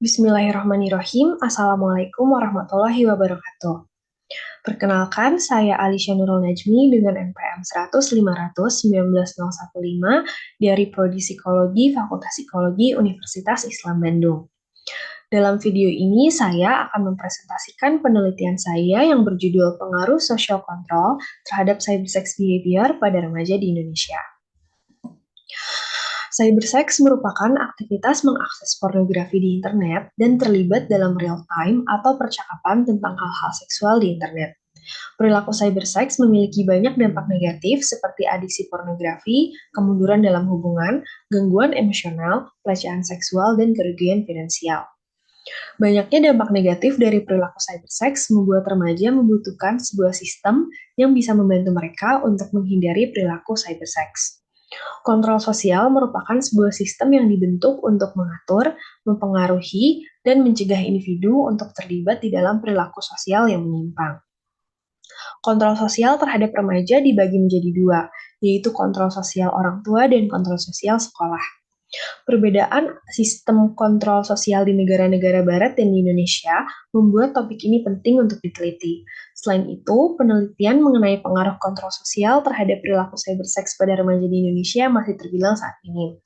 Bismillahirrahmanirrahim. Assalamualaikum warahmatullahi wabarakatuh. Perkenalkan, saya Alisha Nurul Najmi dengan NPM 100519015 dari Prodi Psikologi Fakultas Psikologi Universitas Islam Bandung. Dalam video ini, saya akan mempresentasikan penelitian saya yang berjudul Pengaruh Social Control terhadap Cybersex Behavior pada remaja di Indonesia. Cybersex merupakan aktivitas mengakses pornografi di internet dan terlibat dalam real-time atau percakapan tentang hal-hal seksual di internet. Perilaku cybersex memiliki banyak dampak negatif seperti adiksi pornografi, kemunduran dalam hubungan, gangguan emosional, pelecehan seksual, dan kerugian finansial. Banyaknya dampak negatif dari perilaku cybersex membuat remaja membutuhkan sebuah sistem yang bisa membantu mereka untuk menghindari perilaku cybersex. Kontrol sosial merupakan sebuah sistem yang dibentuk untuk mengatur, mempengaruhi, dan mencegah individu untuk terlibat di dalam perilaku sosial yang menyimpang. Kontrol sosial terhadap remaja dibagi menjadi dua, yaitu kontrol sosial orang tua dan kontrol sosial sekolah. Perbedaan sistem kontrol sosial di negara-negara barat dan di Indonesia membuat topik ini penting untuk diteliti. Selain itu, penelitian mengenai pengaruh kontrol sosial terhadap perilaku cybersex pada remaja di Indonesia masih terbilang saat ini.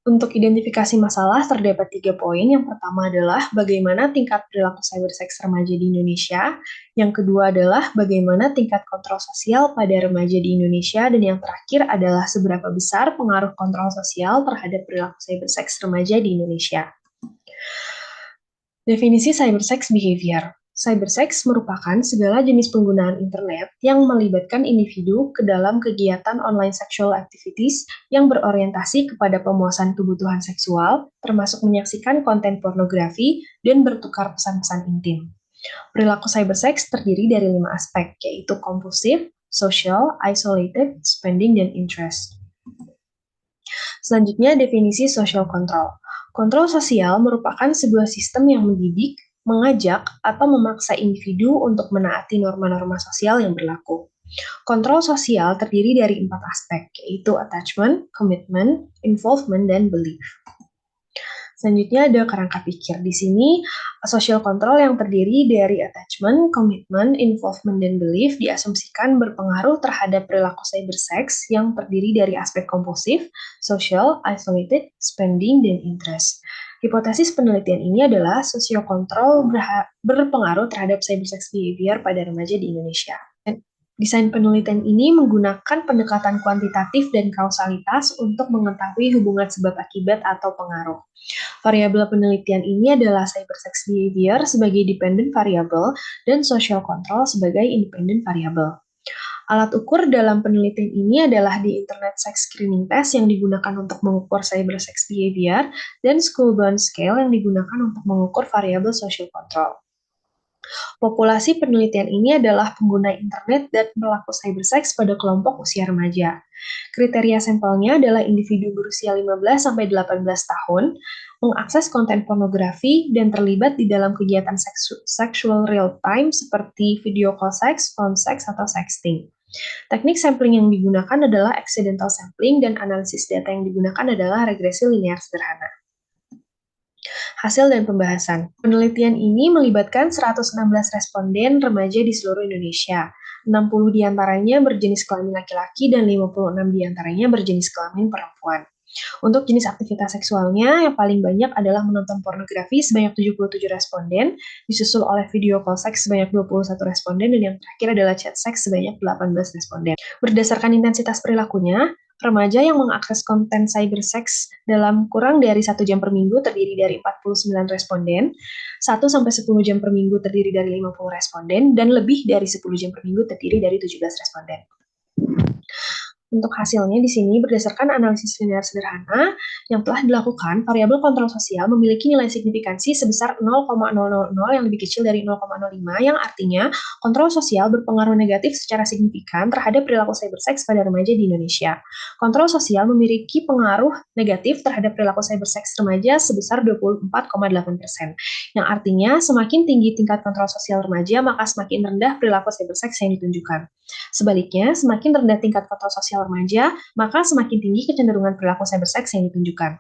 Untuk identifikasi masalah terdapat 3 poin. Yang pertama adalah bagaimana tingkat perilaku cybersex remaja di Indonesia. Yang kedua adalah bagaimana tingkat kontrol sosial pada remaja di Indonesia. Dan yang terakhir adalah seberapa besar pengaruh kontrol sosial terhadap perilaku cybersex remaja di Indonesia. Definisi cybersex behavior. Cybersex merupakan segala jenis penggunaan internet yang melibatkan individu ke dalam kegiatan online sexual activities yang berorientasi kepada pemuasan kebutuhan seksual, termasuk menyaksikan konten pornografi dan bertukar pesan-pesan intim. Perilaku cybersex terdiri dari 5 aspek, yaitu compulsive, social, isolated, spending, dan interest. Selanjutnya, definisi social control. Kontrol sosial merupakan sebuah sistem yang mendidik, mengajak, atau memaksa individu untuk menaati norma-norma sosial yang berlaku. Kontrol sosial terdiri dari 4 aspek, yaitu attachment, commitment, involvement, dan belief. Selanjutnya ada kerangka pikir. Di sini, social control yang terdiri dari attachment, commitment, involvement, dan belief diasumsikan berpengaruh terhadap perilaku cybersex yang terdiri dari aspek kompulsif, social, isolated, spending, dan interest. Hipotesis penelitian ini adalah social control berpengaruh terhadap cybersex behavior pada remaja di Indonesia. Desain penelitian ini menggunakan pendekatan kuantitatif dan kausalitas untuk mengetahui hubungan sebab akibat atau pengaruh. Variabel penelitian ini adalah cybersex behavior sebagai dependent variable dan social control sebagai independent variable. Alat ukur dalam penelitian ini adalah di Internet Sex Screening Test yang digunakan untuk mengukur cybersex behavior dan Schoolbound Scale yang digunakan untuk mengukur variabel social control. Populasi penelitian ini adalah pengguna internet dan pelaku cybersex pada kelompok usia remaja. Kriteria sampelnya adalah individu berusia 15-18 tahun, mengakses konten pornografi, dan terlibat di dalam kegiatan sexual real-time seperti video call sex, phone sex, atau sexting. Teknik sampling yang digunakan adalah accidental sampling dan analisis data yang digunakan adalah regresi linear sederhana. Hasil dan pembahasan. Penelitian ini melibatkan 116 responden remaja di seluruh Indonesia. 60 diantaranya berjenis kelamin laki-laki dan 56 diantaranya berjenis kelamin perempuan. Untuk jenis aktivitas seksualnya, yang paling banyak adalah menonton pornografi sebanyak 77 responden, disusul oleh video call seks sebanyak 21 responden, dan yang terakhir adalah chat seks sebanyak 18 responden. Berdasarkan intensitas perilakunya, remaja yang mengakses konten cybersex dalam kurang dari 1 jam per minggu terdiri dari 49 responden, 1-10 jam per minggu terdiri dari 50 responden, dan lebih dari 10 jam per minggu terdiri dari 17 responden. Untuk hasilnya di sini berdasarkan analisis linear sederhana yang telah dilakukan, variabel kontrol sosial memiliki nilai signifikansi sebesar 0,000 yang lebih kecil dari 0,05 yang artinya kontrol sosial berpengaruh negatif secara signifikan terhadap perilaku cybersex pada remaja di Indonesia. Kontrol sosial memiliki pengaruh negatif terhadap perilaku cybersex remaja sebesar 24,8%, yang artinya semakin tinggi tingkat kontrol sosial remaja maka semakin rendah perilaku cybersex yang ditunjukkan. Sebaliknya, semakin rendah tingkat kontrol sosial remaja, maka semakin tinggi kecenderungan perilaku cybersex yang ditunjukkan.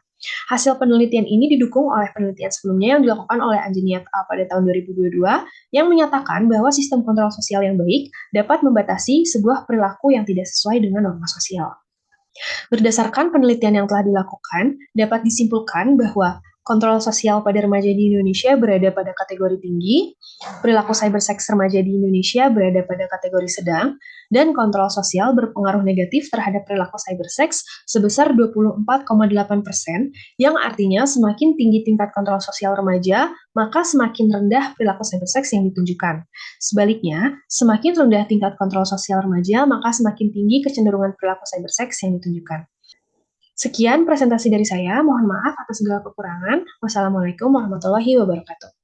Hasil penelitian ini didukung oleh penelitian sebelumnya yang dilakukan oleh Anjani et al. Pada tahun 2022 yang menyatakan bahwa sistem kontrol sosial yang baik dapat membatasi sebuah perilaku yang tidak sesuai dengan norma sosial. Berdasarkan penelitian yang telah dilakukan, dapat disimpulkan bahwa kontrol sosial pada remaja di Indonesia berada pada kategori tinggi, perilaku cyberseks remaja di Indonesia berada pada kategori sedang, dan kontrol sosial berpengaruh negatif terhadap perilaku cyberseks sebesar 24,8%, yang artinya semakin tinggi tingkat kontrol sosial remaja, maka semakin rendah perilaku cyberseks yang ditunjukkan. Sebaliknya, semakin rendah tingkat kontrol sosial remaja, maka semakin tinggi kecenderungan perilaku cyberseks yang ditunjukkan. Sekian presentasi dari saya, mohon maaf atas segala kekurangan. Wassalamualaikum warahmatullahi wabarakatuh.